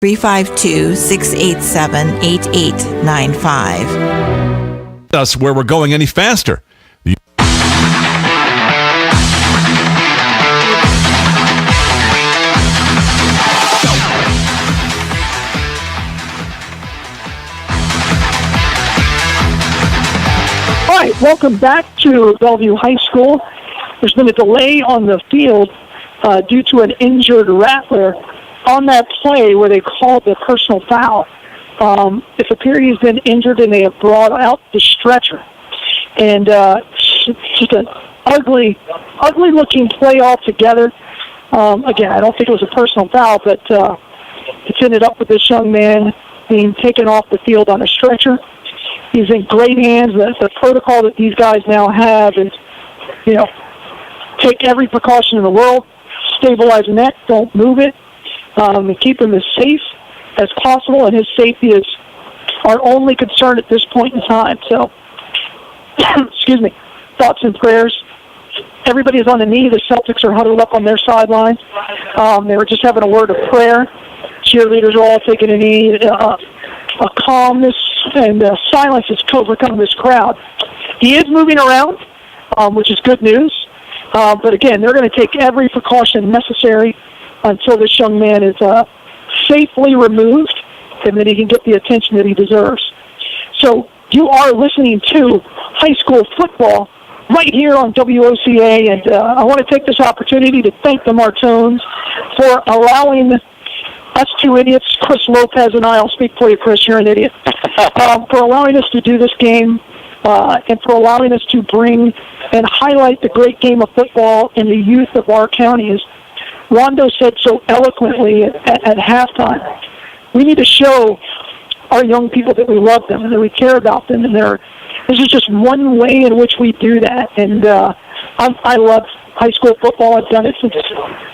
352-687-8895. Us where we're going any faster. All right, welcome back to Belleview High School. There's been a delay on the field due to an injured Rattler on that play where they called the personal foul. It appears he's been injured and they have brought out the stretcher. And it's just an ugly-looking play altogether. Again, I don't think it was a personal foul, but it's ended up with this young man being taken off the field on a stretcher. He's in great hands. The protocol that these guys now have is, take every precaution in the world, stabilize the neck, don't move it, and keep him as safe as possible, and his safety is our only concern at this point in time. So, excuse me, thoughts and prayers. Everybody is on the knee. The Celtics are huddled up on their sideline. They were just having a word of prayer. Cheerleaders are all taking a knee. A calmness and silence has overcome this crowd. He is moving around, which is good news. But again, they're going to take every precaution necessary until this young man is safely removed and then he can get the attention that he deserves. So you are listening to high school football right here on WOCA, and I want to take this opportunity to thank the Martones for allowing us two idiots, Chris Lopez and I'll speak for you, Chris, you're an idiot, for allowing us to do this game and for allowing us to bring and highlight the great game of football in the youth of our county. As Rondo said so eloquently at halftime, we need to show our young people that we love them and that we care about them, and this is just one way in which we do that. And I love high school football. I've done it since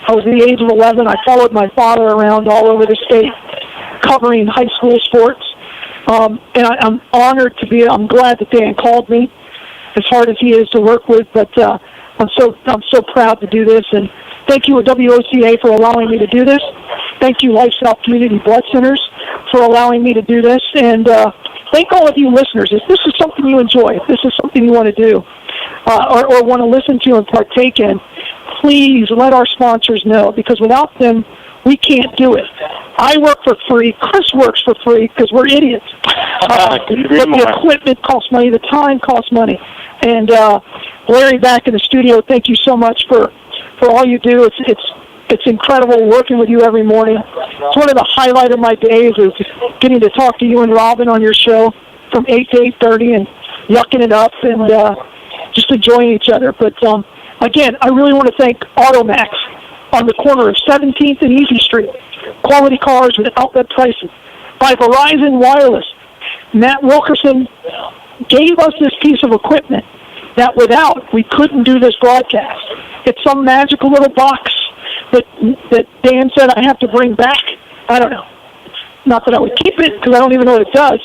I was the age of 11. I followed my father around all over the state covering high school sports. And I'm honored to be, I'm glad that Dan called me, as hard as he is to work with, but I'm so proud to do this. And thank you, WOCA, for allowing me to do this. Thank you, Lifestyle Community Blood Centers, for allowing me to do this. And thank all of you listeners. If this is something you enjoy, if this is something you want to do, or want to listen to and partake in, please let our sponsors know, because without them, we can't do it. I work for free. Chris works for free because we're idiots. But the equipment costs money. The time costs money. And Larry, back in the studio, thank you so much for all you do. It's incredible working with you every morning. It's one of the highlight of my days is getting to talk to you and Robin on your show from 8 to 8:30 and yucking it up and just enjoying each other. But again, I really want to thank Automax on the corner of 17th and Easy Street. Quality cars with outlet prices. By Verizon Wireless. Matt Wilkerson gave us this piece of equipment that without we couldn't do this broadcast. It's some magical little box that Dan said I have to bring back. I don't know. Not that I would keep it, because I don't even know what it does.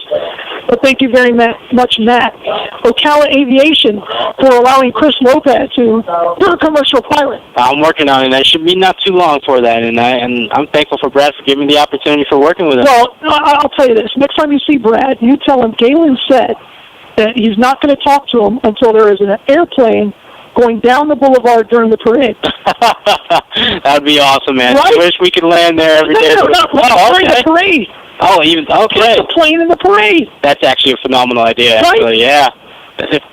But thank you very much, Matt. Ocala Aviation for allowing Chris Lopez to do a commercial pilot. I'm working on it. It should be not too long for that, and I'm thankful for Brad for giving me the opportunity for working with him. Well, I'll tell you this. Next time you see Brad, you tell him Galen said that he's not going to talk to him until there is an airplane going down the boulevard during the parade. That'd be awesome, man. Right? I wish we could land there every day. No, during the parade. Oh, even okay. Put the plane in the parade. That's actually a phenomenal idea. Right? Actually, yeah.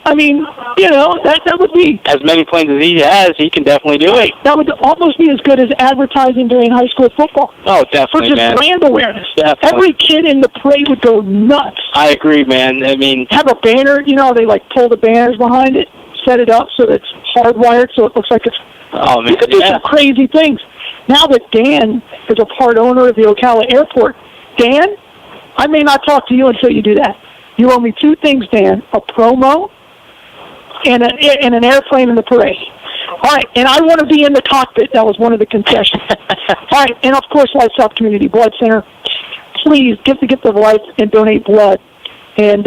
I mean, that would be... As many planes as he has, he can definitely do it. That would almost be as good as advertising during high school football. Oh, definitely, for just man. brand awareness. Definitely. Every kid in the parade would go nuts. I agree, man. I mean... Have a banner, they pull the banners behind it, set it up so that it's hardwired so it looks like it's... Oh, man, you could do some crazy things. Now that Dan is a part owner of the Ocala Airport, Dan, I may not talk to you until you do that. You owe me two things, Dan, a promo and an airplane in the parade. All right, and I want to be in the cockpit. That was one of the concessions. All right, and of course, Lifestyle Community Blood Center. Please give the gift of life and donate blood. And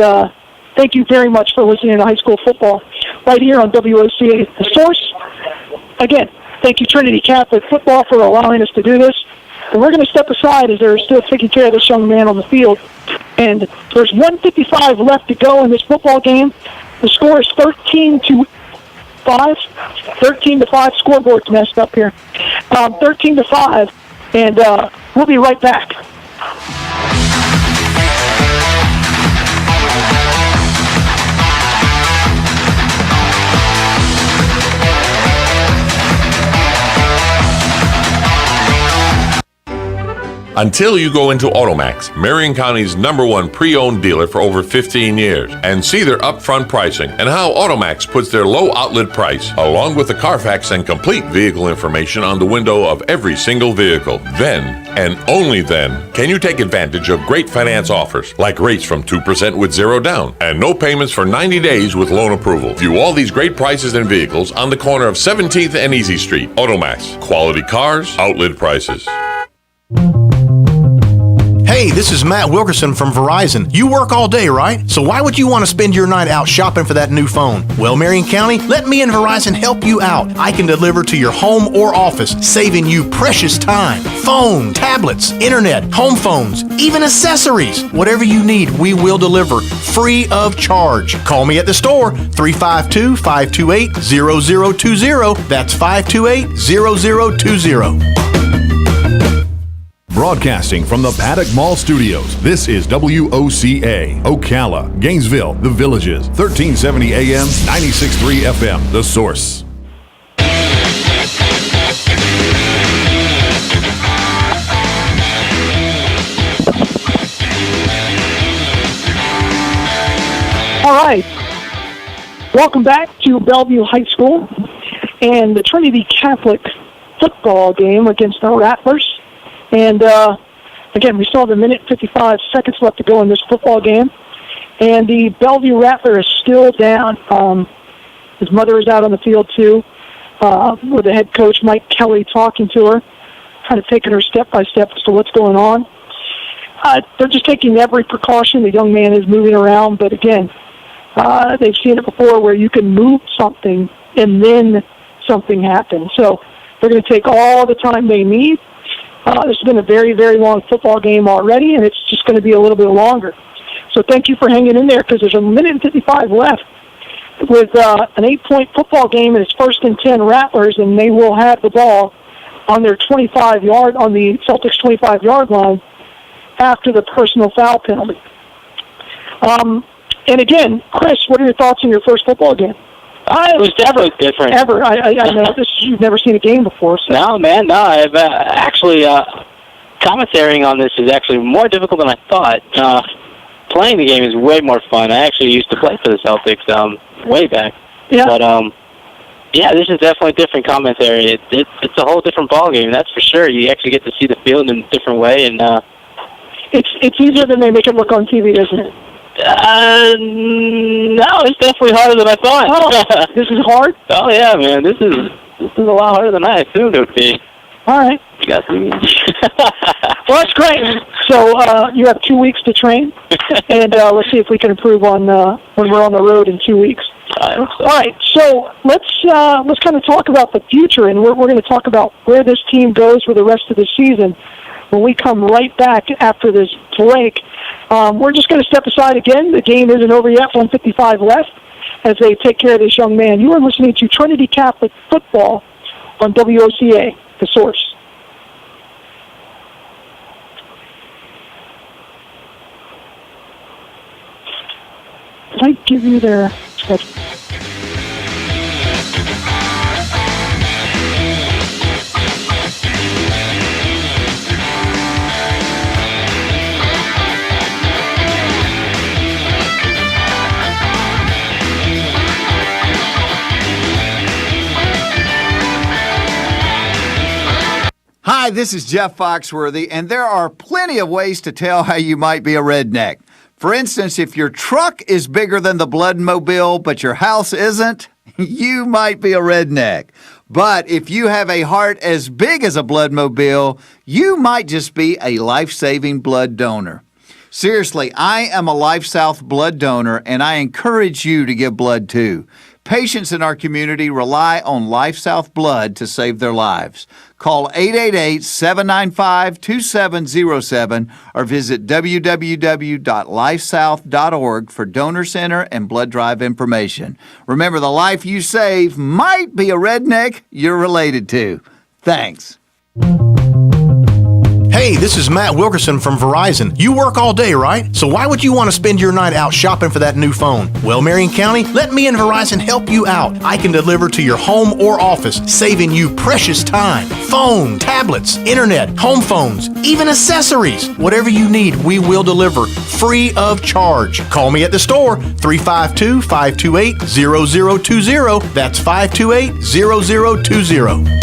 thank you very much for listening to high school football right here on WOCA, The Source. Again, thank you, Trinity Catholic Football, for allowing us to do this. And we're going to step aside as they're still taking care of this young man on the field. And there's 1:55 left to go in this football game. The score is 13-5. 13-5. Scoreboard's messed up here. 13-5. And we'll be right back. Until you go into Automax, Marion County's #1 pre-owned dealer for over 15 years, and see their upfront pricing and how Automax puts their low outlet price, along with the Carfax and complete vehicle information on the window of every single vehicle. Then, and only then, can you take advantage of great finance offers, like rates from 2% with 0 down, and no payments for 90 days with loan approval. View all these great prices and vehicles on the corner of 17th and Easy Street. Automax. Quality cars, outlet prices. Hey, this is Matt Wilkerson from Verizon. You work all day, right? So why would you want to spend your night out shopping for that new phone? Well, Marion County, let me and Verizon help you out. I can deliver to your home or office, saving you precious time. Phone, tablets, internet, home phones, even accessories. Whatever you need, we will deliver free of charge. Call me at the store, 352-528-0020. That's 528-0020. Broadcasting from the Paddock Mall Studios, this is WOCA, Ocala, Gainesville, The Villages, 1370 AM, 96.3 FM, The Source. All right. Welcome back to Belleview High School and the Trinity Catholic football game against the Rattlers. And, again, we still have 1:55 left to go in this football game. And the Bellevue Rattler is still down. His mother is out on the field, too, with the head coach, Mike Kelly, talking to her, kind of taking her step by step as to what's going on. They're just taking every precaution. The young man is moving around. But, again, they've seen it before where you can move something and then something happens. So they're going to take all the time they need. This has been a very, very long football game already, and it's just going to be a little bit longer. So thank you for hanging in there, because there's 1:55 left with an 8-point football game, and it's 1st and 10 Rattlers, and they will have the ball on their 25-yard, on the Celtics 25-yard line after the personal foul penalty. And again, Chris, what are your thoughts on your first football game? It was definitely different. I know this. You've never seen a game before. So. No, man, no. I've actually commentating on this is actually more difficult than I thought. Playing the game is way more fun. I actually used to play for the Celtics way back. Yeah. But yeah, this is definitely different commentary. It's a whole different ball game, that's for sure. You actually get to see the field in a different way, and it's easier than they make it look on TV, isn't it? No, it's definitely harder than I thought. Oh, this is hard? Oh, yeah, man. This is a lot harder than I assumed it would be. All right. You got me. Well, that's great. So you have 2 weeks to train, and let's see if we can improve on when we're on the road in 2 weeks. All right. So let's kind of talk about the future, and we're going to talk about where this team goes for the rest of the season when we come right back after this break. We're just going to step aside again. The game isn't over yet, 1:55 left, as they take care of this young man. You are listening to Trinity Catholic Football on WOCA, The Source. Did I give you their schedule? Hi, this is Jeff Foxworthy, and there are plenty of ways to tell how you might be a redneck. For instance, if your truck is bigger than the Bloodmobile, but your house isn't, you might be a redneck. But if you have a heart as big as a Bloodmobile, you might just be a life-saving blood donor. Seriously, I am a Life South blood donor, and I encourage you to give blood too. Patients in our community rely on Life South blood to save their lives. Call 888-795-2707 or visit www.lifesouth.org for donor center and blood drive information. Remember, the life you save might be a redneck you're related to. Thanks. Hey, this is Matt Wilkerson from Verizon. You work all day, right? So why would you want to spend your night out shopping for that new phone? Well, Marion County, let me and Verizon help you out. I can deliver to your home or office, saving you precious time. Phone, tablets, internet, home phones, even accessories. Whatever you need, we will deliver free of charge. Call me at the store, 352-528-0020. That's 528-0020.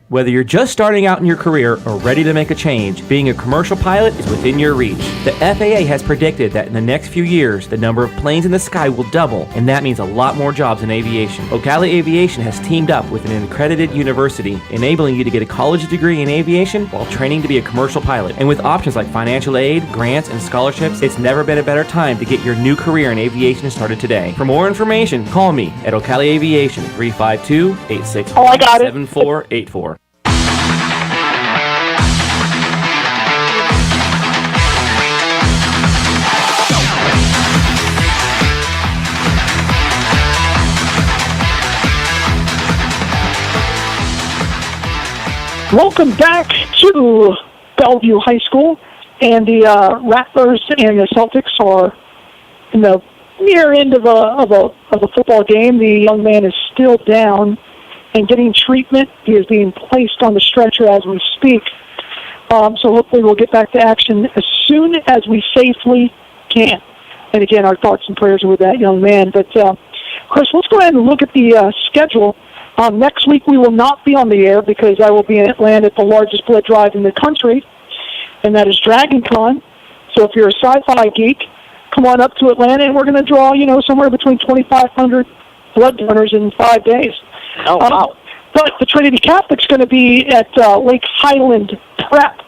Whether you're just starting out in your career or ready to make a change, being a commercial pilot is within your reach. The FAA has predicted that in the next few years, the number of planes in the sky will double, and that means a lot more jobs in aviation. Ocala Aviation has teamed up with an accredited university, enabling you to get a college degree in aviation while training to be a commercial pilot. And with options like financial aid, grants, and scholarships, it's never been a better time to get your new career in aviation started today. For more information, call me at Ocala Aviation, 352-860-7484. Welcome back to Belleview High School, and the Rattlers and the Celtics are in the near end of a football game. The young man is still down and getting treatment. He is being placed on the stretcher as we speak. So hopefully we'll get back to action as soon as we safely can. And again, our thoughts and prayers are with that young man. But Chris, let's go ahead and look at the schedule. Next week we will not be on the air because I will be in Atlanta at the largest blood drive in the country, and that is Dragon Con. So if you're a sci-fi geek, come on up to Atlanta, and we're going to draw, somewhere between 2,500 blood donors in 5 days. Oh, wow. But the Trinity Catholic's going to be at Lake Highland Prep.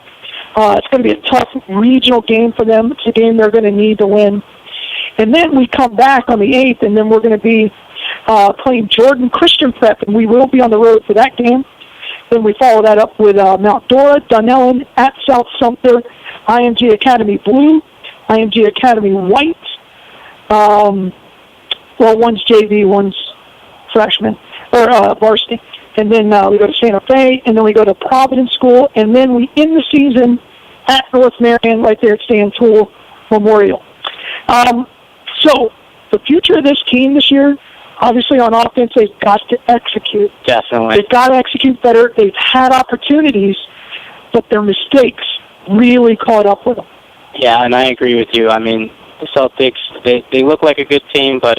It's going to be a tough regional game for them. It's a game they're going to need to win. And then we come back on the 8th, and then we're going to be playing Jordan Christian Prep, and we will be on the road for that game. Then we follow that up with Mount Dora, Dunellen, at South Sumter, IMG Academy Blue, IMG Academy White. Well, one's JV, one's freshman, or varsity. And then we go to Santa Fe, and then we go to Providence School, and then we end the season at North Marion, right there at Stan Toole Memorial. So the future of this team this year, obviously on offense, they've got to execute. Definitely. They've got to execute better. They've had opportunities, but their mistakes really caught up with them. Yeah, and I agree with you. I mean, the Celtics, they look like a good team, but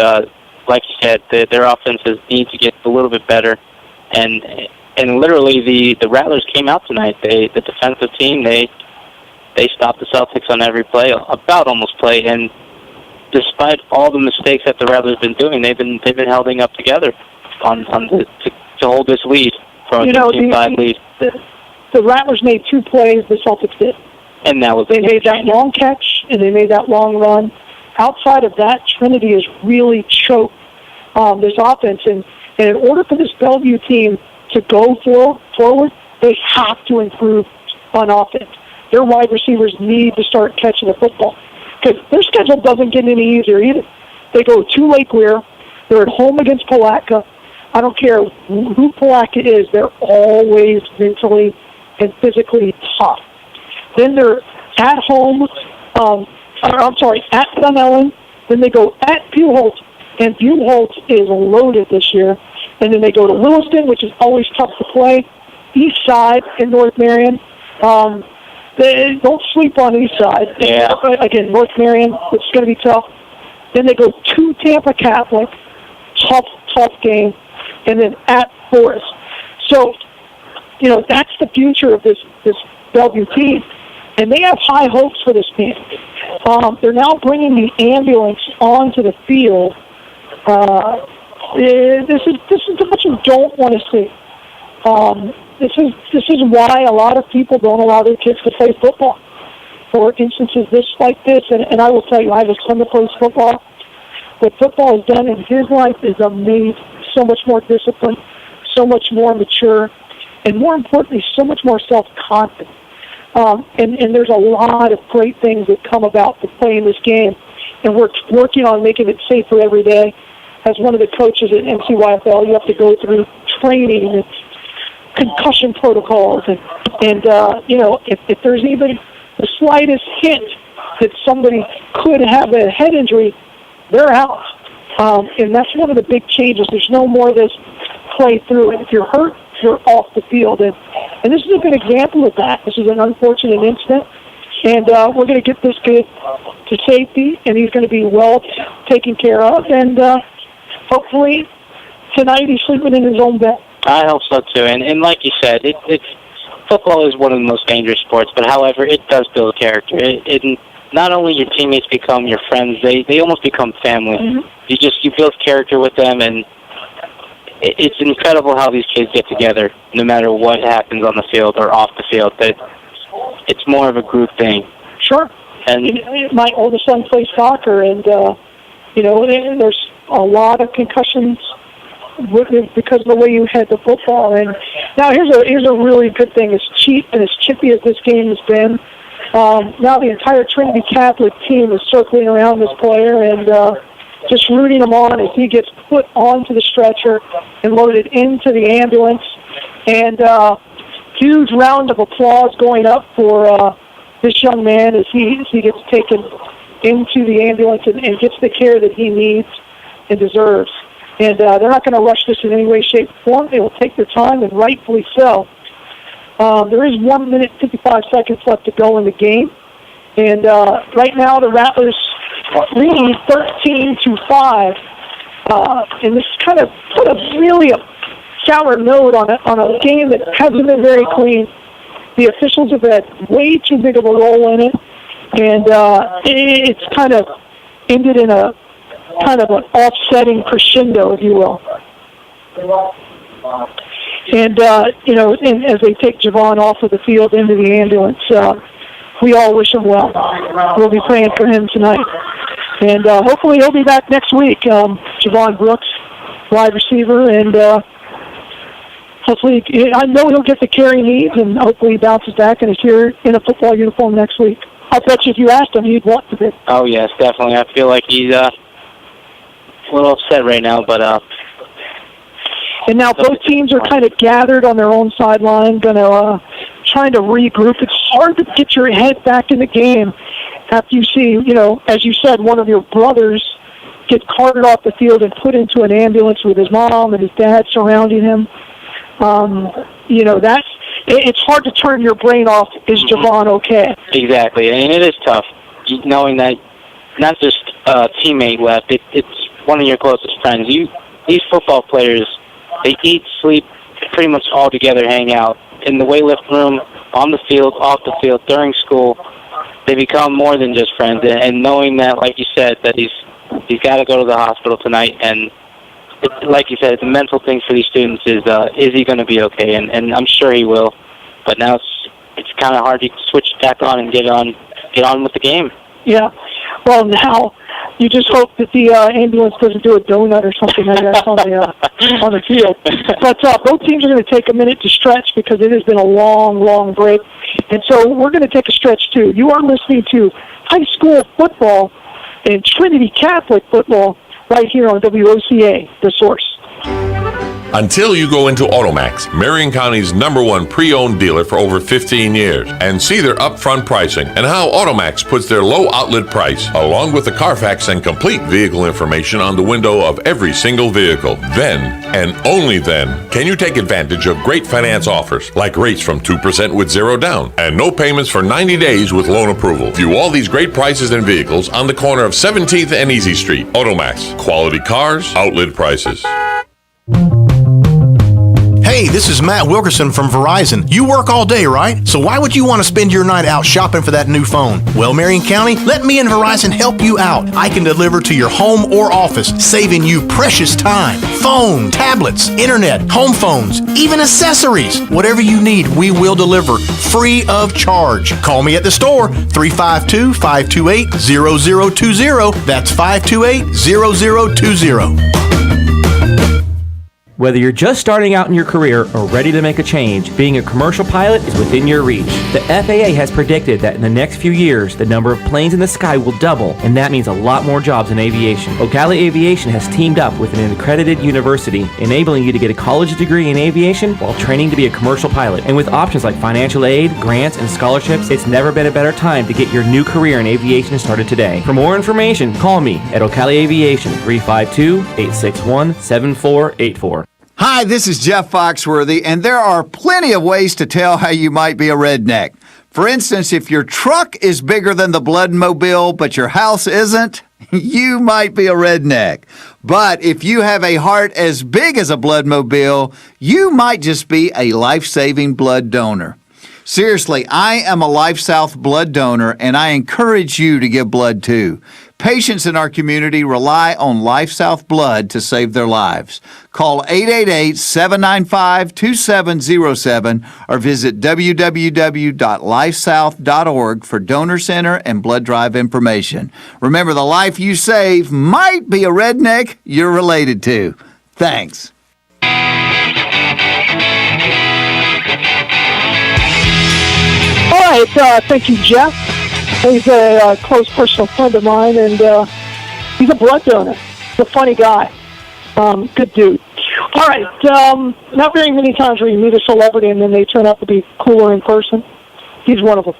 like you said, their offenses need to get a little bit better. And literally, the Rattlers came out tonight. The defensive team, they stopped the Celtics on every play, about almost play, and despite all the mistakes that the Rattlers have been doing, they've been holding up together to hold this lead for a 13-5 lead. The Rattlers made 2 plays, the Celtics did. And that was they made that long catch and they made that long run. Outside of that, Trinity has really choked this offense, and in order for this Bellevue team to go forward, they have to improve on offense. Their wide receivers need to start catching the football, because their schedule doesn't get any easier either. They go to Lake Weir. They're at home against Palatka. I don't care who Palatka is, they're always mentally and physically tough. Then they're at home, at Dunellen. Then they go at Buchholz, and Buchholz is loaded this year. And then they go to Williston, which is always tough to play. East Side in North Marion. They don't sleep on East Side. Yeah. Again, North Marion, it's going to be tough. Then they go to Tampa Catholic, tough game, and then at Forest. So, that's the future of this Bellevue team, and they have high hopes for this team. They're now bringing the ambulance onto the field. This is what you don't want to see. This is why a lot of people don't allow their kids to play football. For instances like this, and I will tell you, I have a son that plays football. what football has done in his life is amazing. So much more disciplined, so much more mature, and more importantly, so much more self-confident. And there's a lot of great things that come about to playing this game, and we're working on making it safer every day. As one of the coaches at MCYFL, you have to go through training and concussion protocols, and if there's even the slightest hint that somebody could have a head injury, they're out. And that's one of the big changes. There's no more of this play through, and if you're hurt, you're off the field. And this is a good example of that. This is an unfortunate incident, and we're going to get this kid to safety, and he's going to be well taken care of. And hopefully tonight he's sleeping in his own bed. I hope so too. And like you said, it's football is one of the most dangerous sports. But however, it does build character. It not only your teammates become your friends, they almost become family. Mm-hmm. You build character with them, and it's incredible how these kids get together, no matter what happens on the field or off the field. That it's more of a group thing. Sure. And my oldest son plays soccer, and there's a lot of concussions because of the way you head the football. And now here's a really good thing. As cheap and as chippy as this game has been, now the entire Trinity Catholic team is circling around this player and just rooting him on as he gets put onto the stretcher and loaded into the ambulance. And huge round of applause going up for this young man as he gets taken into the ambulance and gets the care that he needs and deserves. And they're not going to rush this in any way, shape, or form. They will take their time, and rightfully so. There is 1 minute, 55 seconds left to go in the game. And right now the Rattlers lead 13-5. And this kind of put a sour note on a game that hasn't been very clean. The officials have had way too big of a role in it. And it's kind of ended in a kind of an offsetting crescendo, if you will. And, and as they take Javon off of the field into the ambulance, we all wish him well. We'll be praying for him tonight. And hopefully he'll be back next week. Javon Brooks, wide receiver, and hopefully, I know he'll get the care he needs, and hopefully he bounces back and is here in a football uniform next week. I bet you if you asked him, he'd want to be. Oh, yes, definitely. I feel like he's a little upset right now, but... And now both teams are kind of gathered on their own sideline, trying to regroup. It's hard to get your head back in the game after you see, as you said, one of your brothers get carted off the field and put into an ambulance with his mom and his dad surrounding him. It's hard to turn your brain off. Is Javon okay? Exactly, and it is tough knowing that not just a teammate left, it's one of your closest friends. These football players, they eat, sleep, pretty much all together, hang out in the weightlift room, on the field, off the field, during school. They become more than just friends, and knowing that, like you said, that he's got to go to the hospital tonight, and like you said, it's a mental thing for these students. Is he going to be okay? And I'm sure he will. But now it's kind of hard to switch back on and get on with the game. Yeah. Well, now you just hope that the ambulance doesn't do a donut or something like that on the field. But both teams are going to take a minute to stretch because it has been a long, long break. And so we're going to take a stretch, too. You are listening to high school football and Trinity Catholic football right here on WOCA, The Source. Until you go into Automax, Marion County's #1 pre-owned dealer for over 15 years, and see their upfront pricing and how Automax puts their low outlet price, along with the Carfax and complete vehicle information on the window of every single vehicle. Then, and only then, can you take advantage of great finance offers, like rates from 2% with 0 down, and no payments for 90 days with loan approval. View all these great prices and vehicles on the corner of 17th and Easy Street. Automax, quality cars, outlet prices. Hey, Hey, this is Matt Wilkerson from Verizon. You work all day, right? So why would you want to spend your night out shopping for that new phone? Well, Marion County, let me and Verizon help you out. I can deliver to your home or office, saving you precious time. Phone, tablets, internet, home phones, even accessories. Whatever you need, we will deliver free of charge. Call me at the store, 352-528-0020. That's 528-0020. Whether you're just starting out in your career or ready to make a change, being a commercial pilot is within your reach. The FAA has predicted that in the next few years, the number of planes in the sky will double, and that means a lot more jobs in aviation. Ocala Aviation has teamed up with an accredited university, enabling you to get a college degree in aviation while training to be a commercial pilot. And with options like financial aid, grants, and scholarships, it's never been a better time to get your new career in aviation started today. For more information, call me at Ocala Aviation, 352-861-7484. Hi, this is Jeff Foxworthy, and there are plenty of ways to tell how you might be a redneck. For instance, if your truck is bigger than the Bloodmobile, but your house isn't, you might be a redneck. But if you have a heart as big as a Bloodmobile, you might just be a life-saving blood donor. Seriously, I am a Life South blood donor, and I encourage you to give blood too. Patients in our community rely on Life South blood to save their lives. Call 888-795-2707 or visit www.lifesouth.org for donor center and blood drive information. Remember, the life you save might be a redneck you're related to. Thanks. All right, thank you, Jeff. He's a close personal friend of mine, and he's a blood donor. He's a funny guy. Good dude. All right, not very many times where you meet a celebrity and then they turn out to be cooler in person. He's one of them.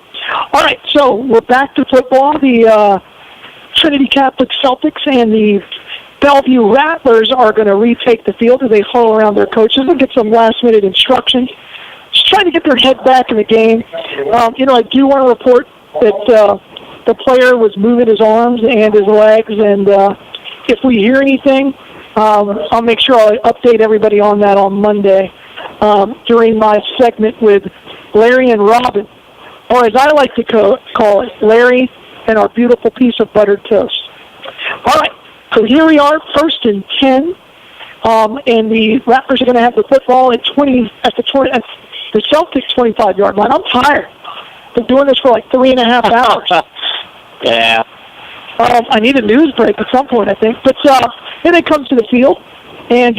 All right, so we're back to football. The Trinity Catholic Celtics and the Belleview Rattlers are going to retake the field as they huddle around their coaches and get some last-minute instructions. Just trying to get their head back in the game. I do want to report that the player was moving his arms and his legs, and if we hear anything, I'll make sure I update everybody on that on Monday during my segment with Larry and Robin, or as I like to call it, Larry and our beautiful piece of buttered toast. All right, so here we are, 1st and 10, and the Rattlers are going to have the football at the Celtics 25-yard line. I'm tired. Been doing this for like 3.5 hours. Yeah. I need a news break at some point, I think. But then it comes to the field, and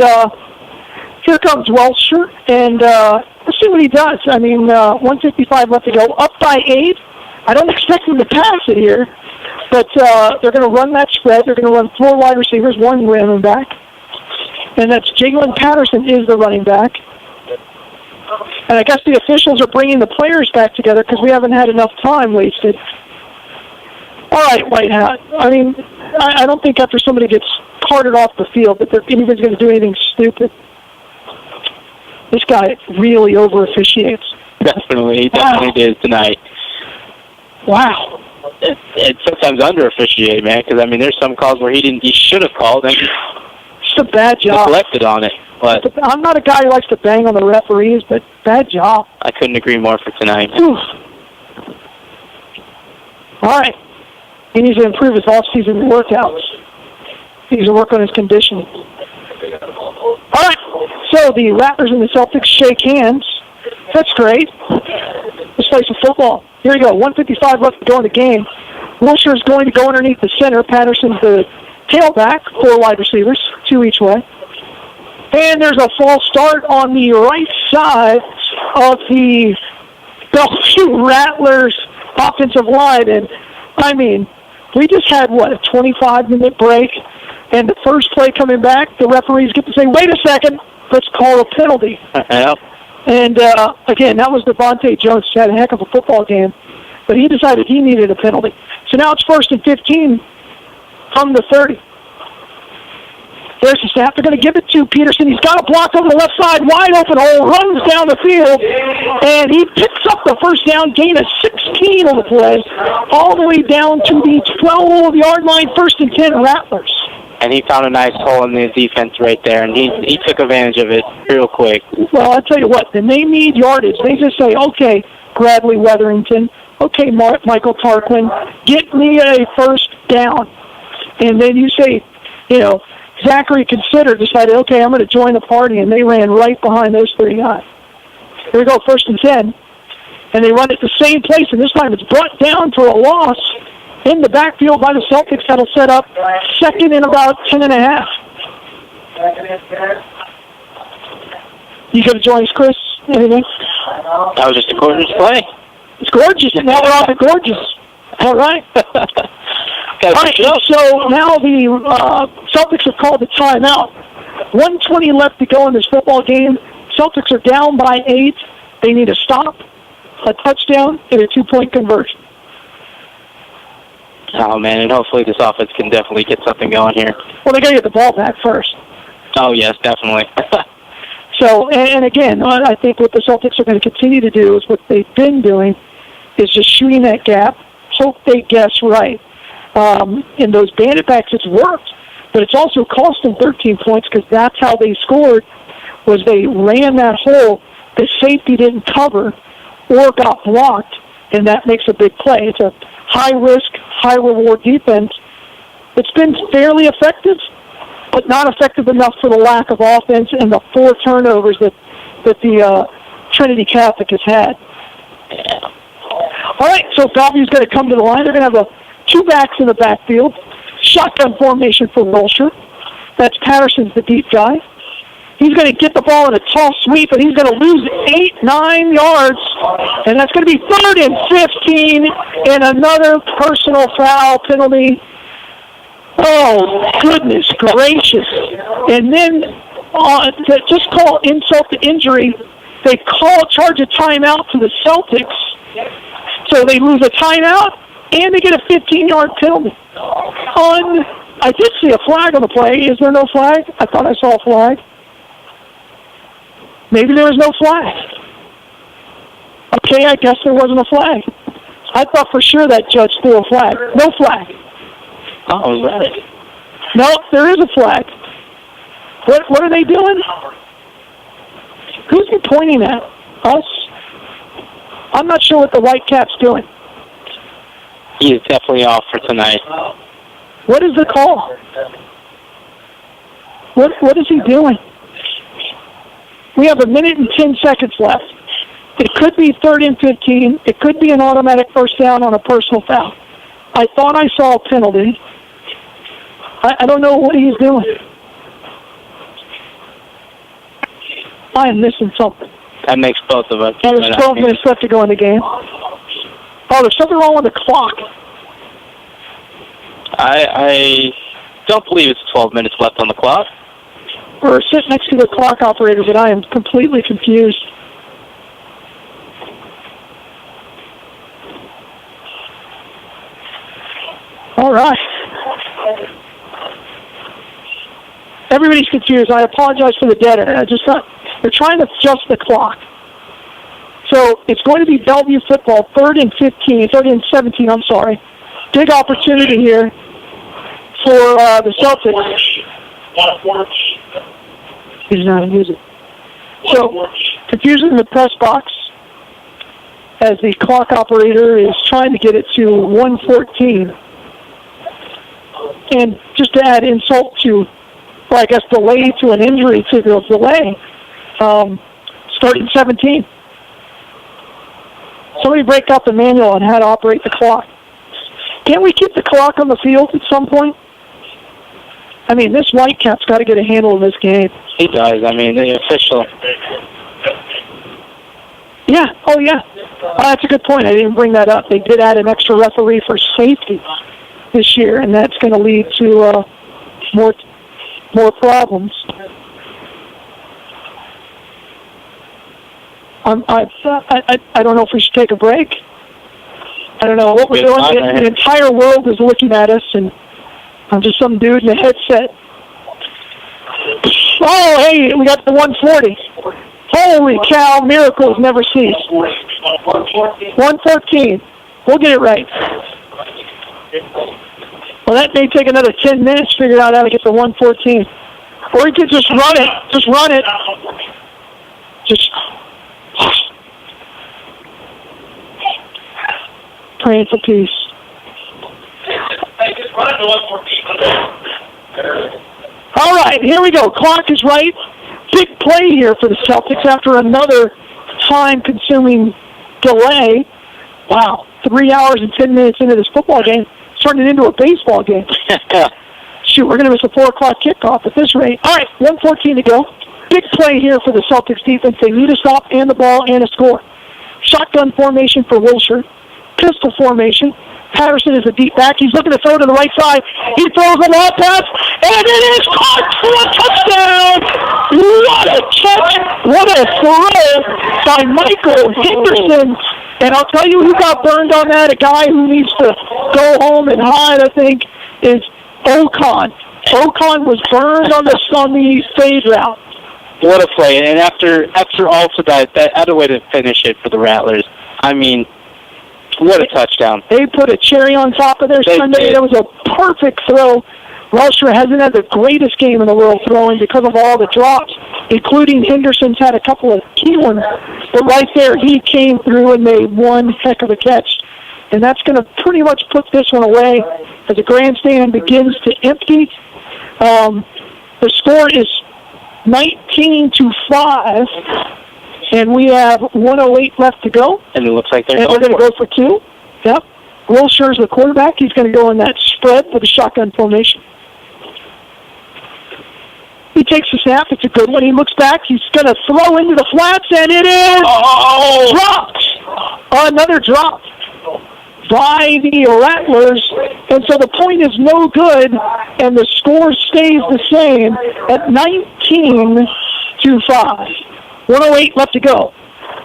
here comes Welcher, and let's see what he does. I mean, 1:55 left to go, up by 8. I don't expect him to pass it here, but they're going to run that spread. They're going to run 4 wide receivers, 1 running back, and that's Jalen Patterson is the running back. And I guess the officials are bringing the players back together because we haven't had enough time wasted. All right, White Hat. I mean, I don't think after somebody gets carted off the field that anybody's going to do anything stupid. This guy really over-officiates. Definitely did tonight. Wow. It's sometimes under-officiate, man, because, I mean, there's some calls where he should have called, and It's a bad job. Deflected on it. But I'm not a guy who likes to bang on the referees, but bad job. I couldn't agree more for tonight. Whew. All right. He needs to improve his off-season workouts. He needs to work on his conditioning. All right. So the Rattlers and the Celtics shake hands. That's great. Let's play some football. Here we go. 1:55 left to go in the game. Wilshire is going to go underneath the center. Patterson's the tailback. 4 wide receivers, 2 each way. And there's a false start on the right side of the Bellevue Rattlers offensive line. And, I mean, we just had, a 25-minute break. And the first play coming back, the referees get to say, wait a second, let's call a penalty. Yep. And, again, that was Devontae Jones. He had a heck of a football game. But he decided he needed a penalty. So now it's 1st and 15 from the 30. There's the snap. They're going to give it to Peterson. He's got a block over the left side, wide open hole, runs down the field, and he picks up the first down, gain of 16 on the play, all the way down to the 12-yard line, 1st and 10 Rattlers. and he found a nice hole in the defense right there, and he took advantage of it real quick. Well, I'll tell you what, then they need yardage. They just say, okay, Bradley Weatherington, okay, Michael Tarquin, get me a first down. And then you say, Zachary Consider decided, okay, I'm going to join the party, and they ran right behind those 3 guys. Here we go, 1st and 10. And they run it the same place, and this time it's brought down for a loss in the backfield by the Celtics. That'll set up 2nd and about 10.5. You going to join us, Chris? Anything? That was just a gorgeous play. It's gorgeous, and now we're on the gorgeous. All right. All right, so now the Celtics have called the timeout. 1:20 left to go in this football game. Celtics are down by 8. They need a stop, a touchdown, and a 2-point conversion. Oh, man, and hopefully this offense can definitely get something going here. Well, they got to get the ball back first. Oh, yes, definitely. So, and again, I think what the Celtics are going to continue to do is what they've been doing is just shooting that gap, hope they guess right. In those bandit backs, it's worked, but it's also cost them 13 points because that's how they scored, was they ran that hole. The safety didn't cover or got blocked, and that makes a big play. It's a high-risk, high-reward defense. It's been fairly effective, but not effective enough for the lack of offense and the 4 turnovers that the Trinity Catholic has had. All right, so Bellevue's going to come to the line. They're going to have 2 backs in the backfield. Shotgun formation for Wilshire. That's Patterson's the deep guy. He's going to get the ball in a toss sweep, and he's going to lose 8-9 yards. And that's going to be 3rd and 15 and another personal foul penalty. Oh, goodness gracious. And then to just call insult to injury, they charge a timeout to the Celtics. So they lose a timeout, and they get a 15-yard penalty. I did see a flag on the play. Is there no flag? I thought I saw a flag. Maybe there was no flag. Okay, I guess there wasn't a flag. I thought for sure that judge threw a flag. No flag. Oh, right. No, there is a flag. What are they doing? Who's he pointing at? Us? I'm not sure what the white cap's doing. He is definitely off for tonight. What is the call? What is he doing? We have 1 minute and 10 seconds left. It could be 3rd and 15. It could be an automatic first down on a personal foul. I thought I saw a penalty. I don't know what he's doing. I am missing something. That makes both of us. There's 12 minutes left to go in the game. Oh, there's something wrong with the clock. I don't believe it's 12 minutes left on the clock. We're sitting next to the clock operator, but I am completely confused. All right. Everybody's confused. I apologize for the dead air. They're trying to adjust the clock. So it's going to be Bellevue football, 3rd and 17, I'm sorry. Big opportunity here for the Celtics. He's not going to use it. So, confusion in the press box as the clock operator is trying to get it to 1:14. And just to add insult to, well, I guess delay to an injury to the delay, starting 17. Somebody break out the manual on how to operate the clock. Can't we keep the clock on the field at some point? I mean, this Whitecap's got to get a handle on this game. He does. I mean, the official. Yeah. Oh, yeah. That's a good point. I didn't bring that up. They did add an extra referee for safety this year, and that's going to lead to more problems. I don't know if we should take a break. I don't know what we're doing. The entire world is looking at us, and I'm just some dude in a headset. Oh, hey, we got the 140. Holy cow, miracles never cease. 114. We'll get it right. Well, that may take another 10 minutes to figure out how to get to 114. Or he could just run it. Just run it. Just praying for peace. All right, here we go. Clock is right. Big play here for the Celtics after another time-consuming delay. Wow, 3 hours and 10 minutes into this football game. It's turning into a baseball game. Shoot, we're going to miss a 4 o'clock kickoff at this rate. All right, 1:14 to go. Big play here for the Celtics defense. They need a stop and the ball and a score. Shotgun formation for Wilshire. Pistol formation. Patterson is a deep back. He's looking to throw to the right side. He throws a long pass, and it is caught for a touchdown! What a catch! What a throw by Michael Henderson. And I'll tell you who got burned on that. A guy who needs to go home and hide, I think, is Ocon. Ocon was burned on the fade route. What a play. And after also that other way to finish it for the Rattlers, I mean, what a touchdown. They put a cherry on top of their Sunday. That was a perfect throw. Wilshire hasn't had the greatest game in the world throwing because of all the drops, including Henderson's had a couple of key ones. But right there, he came through and made one heck of a catch. And that's going to pretty much put this one away as the grandstand begins to empty. The score is 19-5. And we have 1:08 left to go. And it looks like they're going to go for 2. Yep. Wilshire's the quarterback. He's going to go in that spread for the shotgun formation. He takes the snap. It's a good one. He looks back. He's going to throw into the flats, and it is dropped. Another drop by the Rattlers. And so the point is no good, and the score stays the same at 19-5. 1:08 left to go.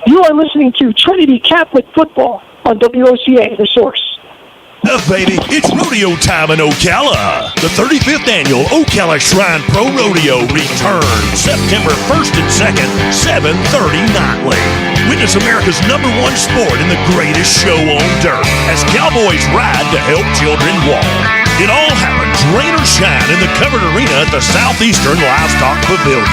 You are listening to Trinity Catholic Football on WOCA, The Source. Baby, it's rodeo time in Ocala. The 35th annual Ocala Shrine Pro Rodeo returns September 1st and 2nd, 7:30 nightly. Witness America's #1 sport in the greatest show on dirt as cowboys ride to help children walk. It all happens rain or shine in the covered arena at the Southeastern Livestock Pavilion.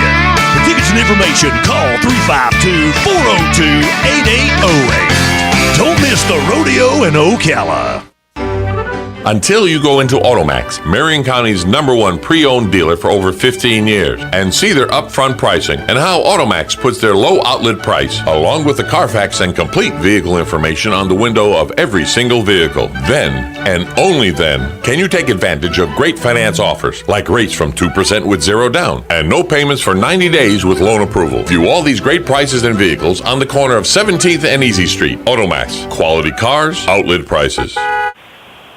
For tickets and information, call 352-402-8808. Don't miss the rodeo in Ocala. Until you go into Automax, Marion County's #1 pre-owned dealer for over 15 years, and see their upfront pricing and how Automax puts their low outlet price, along with the Carfax and complete vehicle information on the window of every single vehicle. Then, and only then, can you take advantage of great finance offers, like rates from 2% with 0 down, and no payments for 90 days with loan approval. View all these great prices and vehicles on the corner of 17th and Easy Street. Automax, quality cars, outlet prices.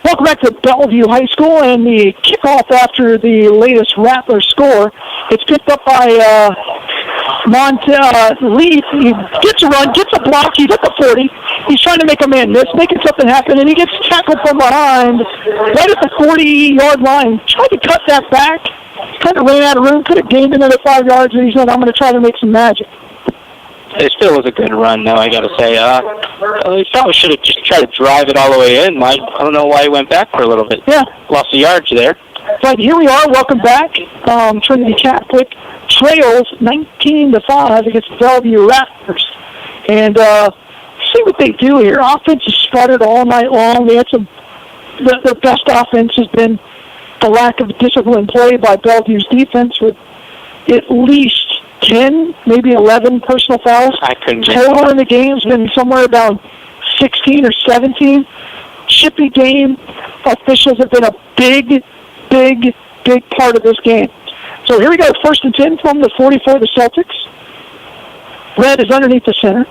Welcome back to Belleview High School, and the kickoff after the latest Rattlers score. It's picked up by Leaf. He gets a run, gets a block. He's at the 40. He's trying to make a man miss, making something happen, and he gets tackled from behind right at the 40-yard line. Tried to cut that back. Kind of ran out of room. Could have gained another 5 yards, and he said, I'm going to try to make some magic. It still was a good run, though, I got to say. He probably should have just tried to drive it all the way in, Mike. I don't know why he went back for a little bit. Yeah. Lost a yard there. But here we are. Welcome back. Trinity Catholic trails 19-5 against the Bellevue Rattlers. And see what they do here. Offense is sputtered all night long. They had their best offense has been the lack of disciplined play by Bellevue's defense with at least 10, maybe 11 personal fouls. Total in the game has been somewhere about 16 or 17. Chippy game officials have been a big part of this game. So here we go, 1st and 10 from the 44 of the Celtics. Red is underneath the center.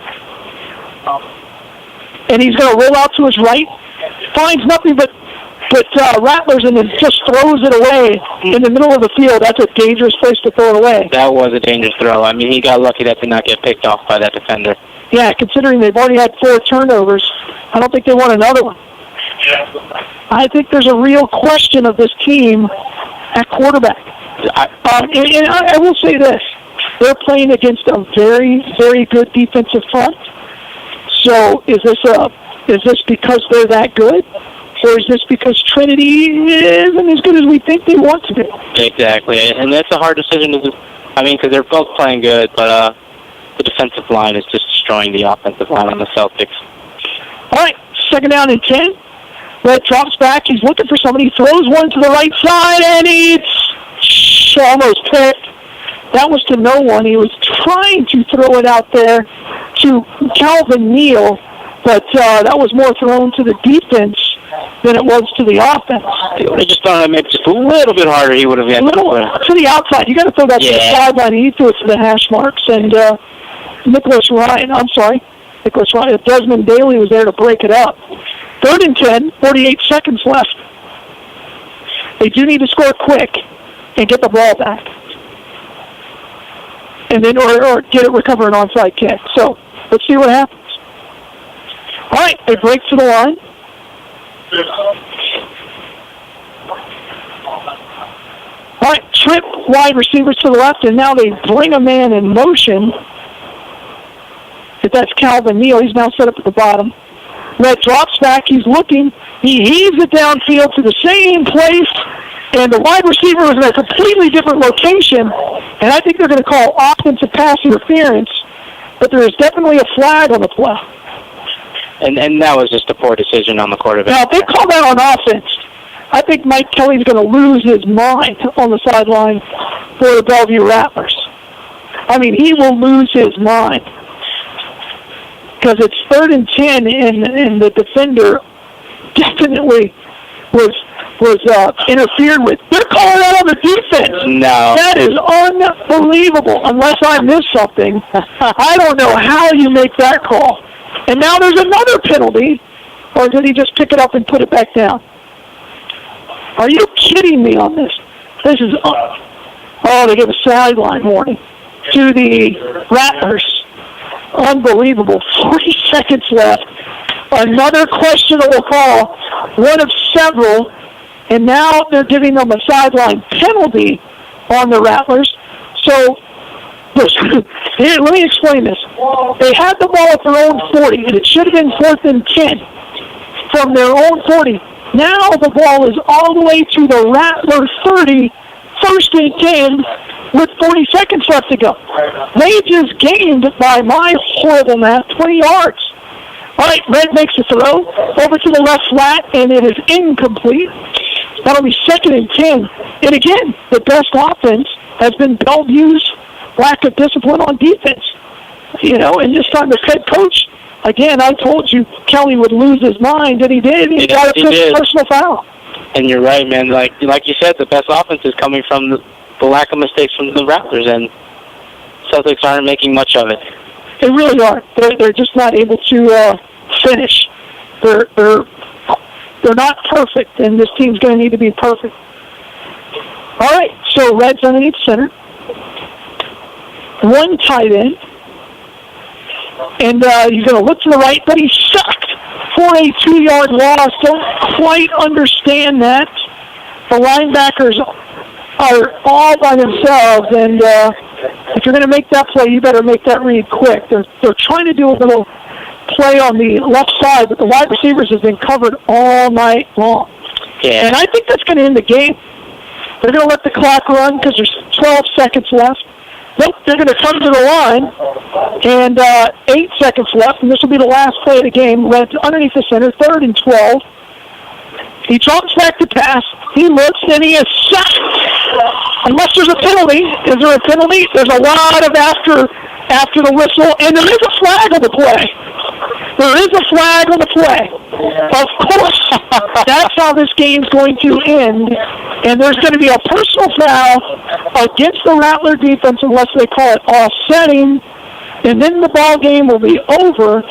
And he's going to roll out to his right. Finds nothing but Rattlers, and then just throws it away in the middle of the field. That's a dangerous place to throw it away. That was a dangerous throw. I mean, he got lucky that did not get picked off by that defender. Yeah, considering they've already had 4 turnovers, I don't think they want another one. I think there's a real question of this team at quarterback. I will say this. They're playing against a very, very good defensive front. So is this because they're that good? Or is this because Trinity isn't as good as we think they want to be? Exactly, and that's a hard decision to do. I mean, because they're both playing good, but the defensive line is just destroying the offensive line on the Celtics. All right, 2nd down and 10. Red drops back. He's looking for somebody. He throws one to the right side, and it's almost picked. That was to no one. He was trying to throw it out there to Calvin Neal, but that was more thrown to the defense than it was to the offense. He would have just thrown it maybe just a little bit harder. He would have had to the outside. You got to throw that to the sideline. He threw it to the hash marks, and Desmond Daly was there to break it up. 3rd and 10, 48 seconds left. They do need to score quick and get the ball back, and then or get it recover an onside kick. So let's see what happens. All right, they break to the line. All right, trip wide receivers to the left, and now they bring a man in motion. If that's Calvin Neal, he's now set up at the bottom. Red drops back. He's looking. He heaves it downfield to the same place, and the wide receiver was in a completely different location, and I think they're going to call offensive pass interference, but there is definitely a flag on the play. And that was just a poor decision on the quarterback. Now, if they call that on offense, I think Mike Kelly's going to lose his mind on the sideline for the Bellevue Rattlers. I mean, he will lose his mind. Because it's 3rd and 10, and the defender definitely was interfered with. They're calling that on the defense. No. That is unbelievable, unless I missed something. I don't know how you make that call. And now there's another penalty, or did he just pick it up and put it back down? Are you kidding me on this? This is, they gave a sideline warning to the Rattlers. Unbelievable. 40 seconds left. Another questionable call, one of several, and now they're giving them a sideline penalty on the Rattlers. So, here, let me explain this. They had the ball at their own 40, and it should have been 4th and 10 from their own 40. Now the ball is all the way to the Rattler 30, 1st and 10, with 40 seconds left to go. They just gained, by my horrible math, 20 yards. All right, Red makes a throw over to the left flat, and it is incomplete. That'll be 2nd and 10. And again, the best offense has been Bellevue's lack of discipline on defense. And this time the head coach, again, I told you Kelly would lose his mind, and he did. He got a personal foul. And you're right, man. Like you said, the best offense is coming from the lack of mistakes from the Rattlers, and Celtics aren't making much of it. They really are. They're just not able to finish. They're not perfect, and this team's going to need to be perfect. All right, so Red's underneath center. One tight end. And he's going to look to the right, but he's sucked for a 2-yard loss. Don't quite understand that. The linebackers are all by themselves, and if you're going to make that play, you better make that read quick. They're trying to do a little play on the left side, but the wide receivers have been covered all night long. Yeah. And I think that's going to end the game. They're going to let the clock run because there's 12 seconds left. Nope, they're going to come to the line, and 8 seconds left, and this will be the last play of the game. Red's underneath the center, 3rd and 12. He drops back to pass. He looks, and he is sacked. Unless there's a penalty. Is there a penalty? There's a lot of after the whistle, and there is a flag on the play. There is a flag on the play. Of course, that's how this game's going to end. And there's going to be a personal foul against the Rattler defense unless they call it offsetting. And then the ball game will be over.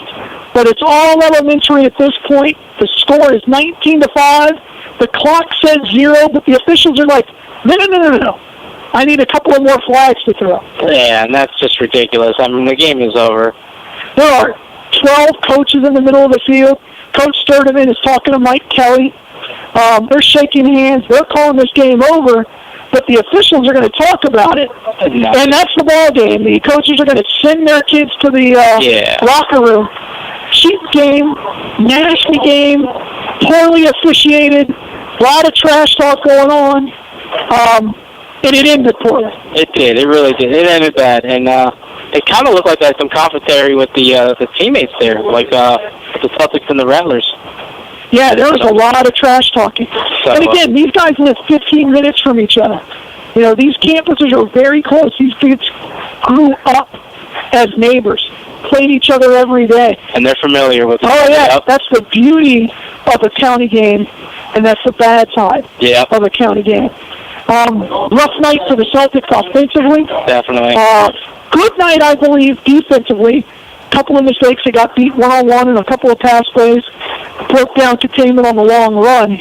But it's all elementary at this point. The score is 19-5. The clock says 0, but the officials are like, no. I need a couple of more flags to throw. Yeah, and that's just ridiculous. I mean, the game is over. There are 12 coaches in the middle of the field. Coach Sturdivant is talking to Mike Kelly. They're shaking hands. They're calling this game over, but the officials are going to talk about it. And that's the ball game. The coaches are going to send their kids to the locker room. Cheap game, nasty game, poorly officiated, a lot of trash talk going on, and it ended poorly. It did. It really did. It ended bad, and it kind of looked like some commentary with the teammates there, like the Celtics and the Rattlers. Yeah, there was a lot of trash talking. So, and again, these guys live 15 minutes from each other. You know, these campuses are very close. These kids grew up as neighbors, played each other every day. And they're familiar with Oh, yeah. Yep. That's the beauty of a county game, and that's the bad side of a county game. Rough night for the Celtics offensively. Definitely. Good night, I believe, defensively. A couple of mistakes. They got beat one-on-one and a couple of pass plays. Broke down containment on the long run.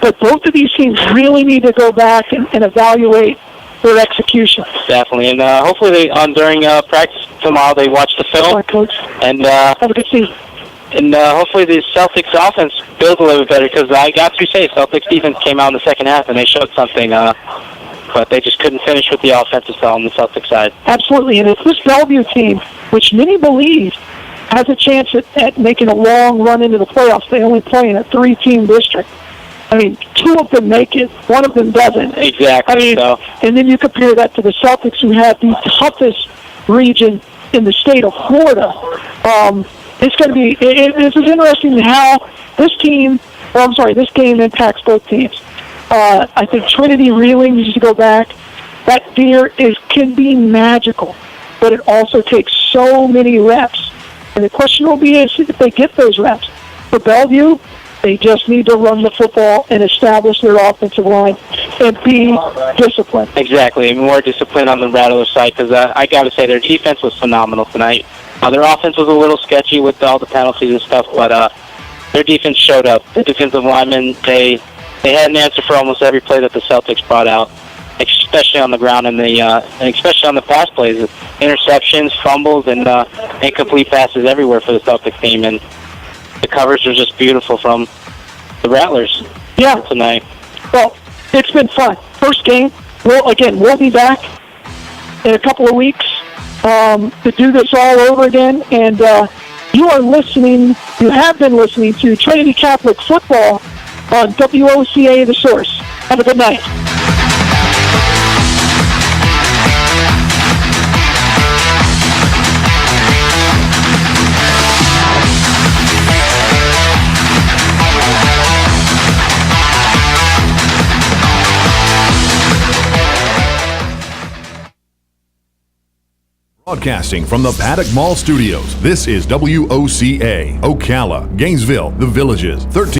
But both of these teams really need to go back and evaluate their execution. Definitely. And hopefully during practice tomorrow they watch the film. Right, Coach. And have a good season. And hopefully the Celtics offense builds a little bit better, because I got to say Celtics defense came out in the second half and they showed something, but they just couldn't finish with the offensive side on the Celtics side. Absolutely, and it's this Bellevue team, which many believe has a chance at making a long run into the playoffs. They only play in a 3-team district. I mean, 2 of them make it, 1 of them doesn't. Exactly. I mean, and then you compare that to the Celtics, who have the toughest region in the state of Florida. It's going to be. This is interesting how this game impacts both teams. I think Trinity really needs to go back. That deer can be magical, but it also takes so many reps. And the question will be is if they get those reps. For Bellevue, they just need to run the football and establish their offensive line and be disciplined. Exactly, more discipline on the Rattlers side, because I got to say their defense was phenomenal tonight. Their offense was a little sketchy with all the penalties and stuff, but their defense showed up. The defensive linemen, they had an answer for almost every play that the Celtics brought out, especially on the ground and especially on the pass plays. Interceptions, fumbles, and incomplete passes everywhere for the Celtics team, and the covers are just beautiful from the Rattlers tonight. Well, it's been fun. First game. We'll be back in a couple of weeks to do this all over again. And you have been listening to Trinity Catholic Football on WOCA The Source. Have a good night. Broadcasting from the Paddock Mall Studios, this is WOCA, Ocala, Gainesville, The Villages, 13.